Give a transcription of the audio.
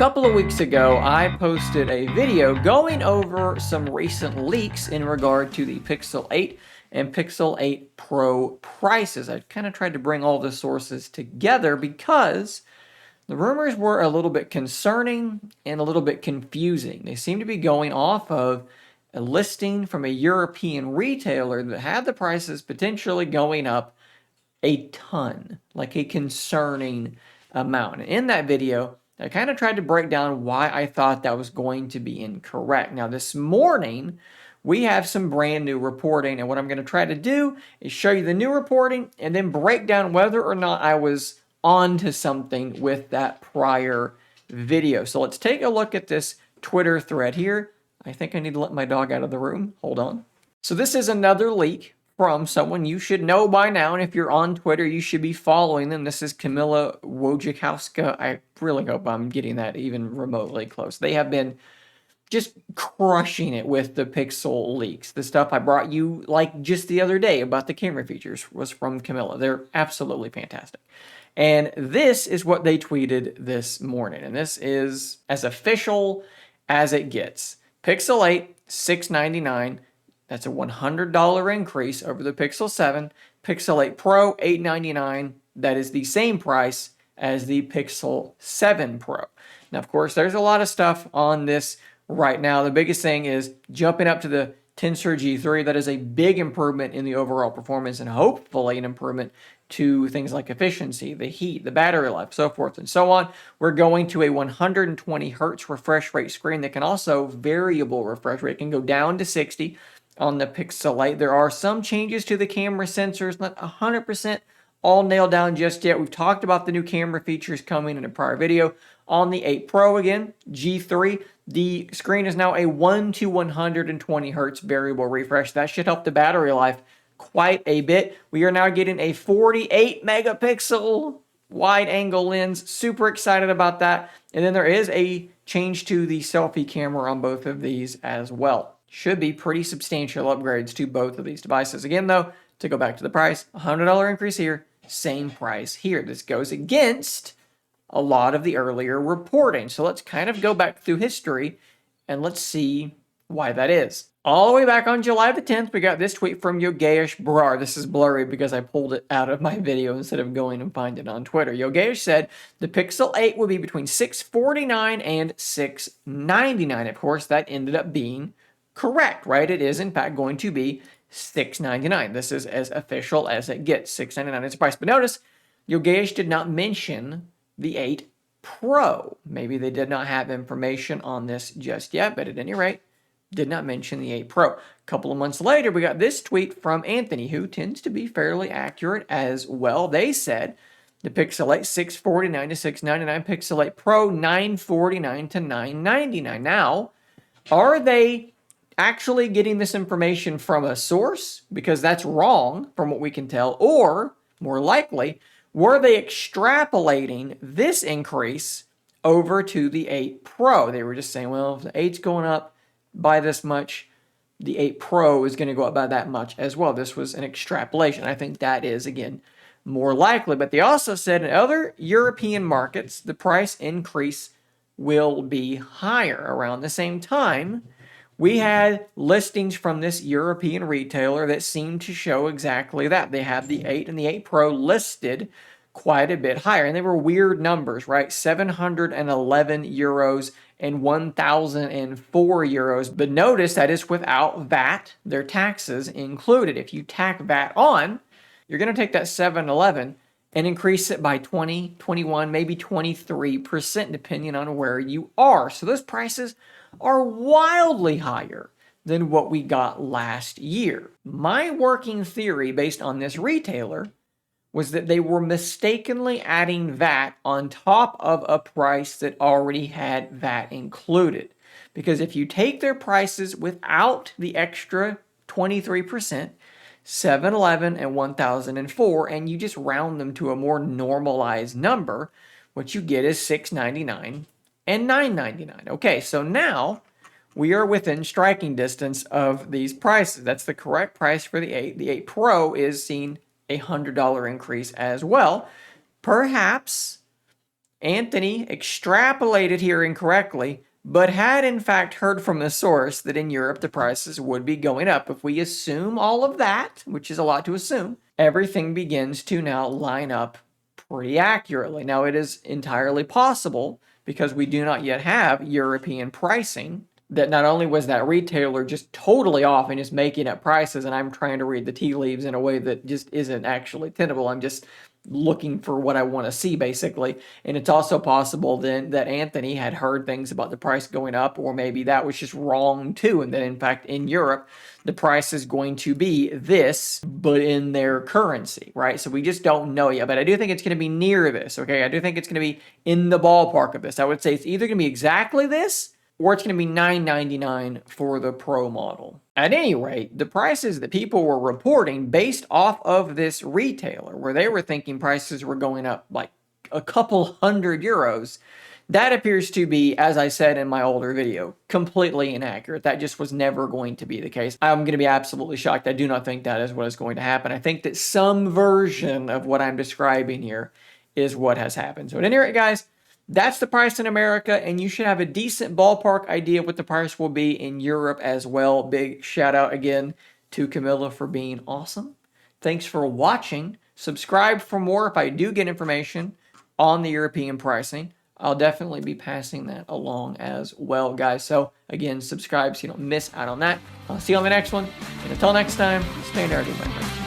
couple of weeks ago, I posted a video going over some recent leaks in regard to the Pixel 8 and Pixel 8 Pro prices. I kind of tried to bring all the sources together because the rumors were a little bit concerning and a little bit confusing. They seem to be going off of a listing from a European retailer that had the prices potentially going up a ton, like a concerning amount. And in that video, I kind of tried to break down why I thought that was going to be incorrect. Now, this morning, we have some brand new reporting, and what I'm going to try to do is show you the new reporting and then break down whether or not I was onto something with that prior video. So let's take a look at this Twitter thread here. I think I need to let my dog out of the room. Hold on. So this is another leak from someone you should know by now, and if you're on Twitter, you should be following them. This is Camilla Wojciechowska. I really hope I'm getting that even remotely close. They have been just crushing it with the Pixel leaks. The stuff I brought you like just the other day about the camera features was from Camilla. They're absolutely fantastic. And this is what they tweeted this morning, and this is as official as it gets. Pixel 8, $699. That's a $100 increase over the Pixel 7. Pixel 8 Pro, $899. That is the same price as the Pixel 7 Pro. Now, of course, there's a lot of stuff on this right now. The biggest thing is jumping up to the Tensor G3. That is a big improvement in the overall performance and hopefully an improvement to things like efficiency, the heat, the battery life, so forth and so on. We're going to a 120 hertz refresh rate screen that can also variable refresh rate. It can go down to 60 on the Pixel 8. There are some changes to the camera sensors, not 100% all nailed down just yet. We've talked about the new camera features coming in a prior video. On the 8 Pro again, G3, the screen is now a 1 to 120 hertz variable refresh. That should help the battery life quite a bit. We are now getting a 48 megapixel wide angle lens. Super excited about that. And then there is a change to the selfie camera on both of these as well. Should be pretty substantial upgrades to both of these devices. Again, though, to go back to the price, $100 increase here, same price here. This goes against a lot of the earlier reporting. So let's kind of go back through history and let's see why that is. All the way back on July the 10th, we got this tweet from Yogesh Brar. This is blurry because I pulled it out of my video instead of going and finding it on Twitter. Yogesh said the Pixel 8 will be between $649 and $699. Of course, that ended up being correct, right? It is, in fact, going to be $699. This is as official as it gets. $699 is the price. But notice, Yogesh did not mention the 8 Pro. Maybe they did not have information on this just yet, but at any rate, did not mention the 8 Pro. A couple of months later, we got this tweet from Anthony, who tends to be fairly accurate as well. They said the Pixel 8, $649 to $699. Pixel 8 Pro, $949 to $999. Now, are they actually getting this information from a source? Because that's wrong from what we can tell. Or, more likely, were they extrapolating this increase over to the 8 Pro? They were just saying, well, if the 8's going up by this much, the 8 Pro is going to go up by that much as well. This was an extrapolation. I think that is, again, more likely. But they also said in other European markets, the price increase will be higher. Around the same time, we had listings from this European retailer that seemed to show exactly that. They have the 8 and the 8 Pro listed quite a bit higher. And they were weird numbers, right? 711 euros and 1,004 euros. But notice that is without VAT, their taxes included. If you tack VAT on, you're going to take that 711 and increase it by 20, 21, maybe 23%, depending on where you are. So those prices are wildly higher than what we got last year. My working theory based on this retailer was that they were mistakenly adding VAT on top of a price that already had VAT included. Because if you take their prices without the extra 23%, 711 and 1004, and you just round them to a more normalized number, what you get is $699 and $999. Okay, so now we are within striking distance of these prices. That's the correct price for the 8. The 8 Pro is seeing a $100 increase as well. Perhaps Anthony extrapolated here incorrectly, but had in fact heard from the source that in Europe the prices would be going up. If we assume all of that, which is a lot to assume, everything begins to now line up pretty accurately. Now, it is entirely possible, because we do not yet have European pricing, that not only was that retailer just totally off and just making up prices, and I'm trying to read the tea leaves in a way that just isn't actually tenable. I'm just looking for what I want to see, basically. And it's also possible then that Anthony had heard things about the price going up, or maybe that was just wrong too, and that in fact in Europe the price is going to be this, but in their currency, right? So we just don't know yet, but I do think it's going to be near this, okay? I do think it's going to be in the ballpark of this. I would say it's either going to be exactly this, or it's going to be $999 for the Pro model. At any rate, the prices that people were reporting based off of this retailer, where they were thinking prices were going up like a couple €100, that appears to be, as I said in my older video, completely inaccurate. That just was never going to be the case. I'm going to be absolutely shocked. I do not think that is what is going to happen. I think that some version of what I'm describing here is what has happened. So at any rate, guys, that's the price in America, and you should have a decent ballpark idea of what the price will be in Europe as well. Big shout out again to Camilla for being awesome. Thanks for watching. Subscribe for more if I do get information on the European pricing. I'll definitely be passing that along as well, guys. So again, subscribe so you don't miss out on that. I'll see you on the next one. And until next time, stay nerdy, my friends.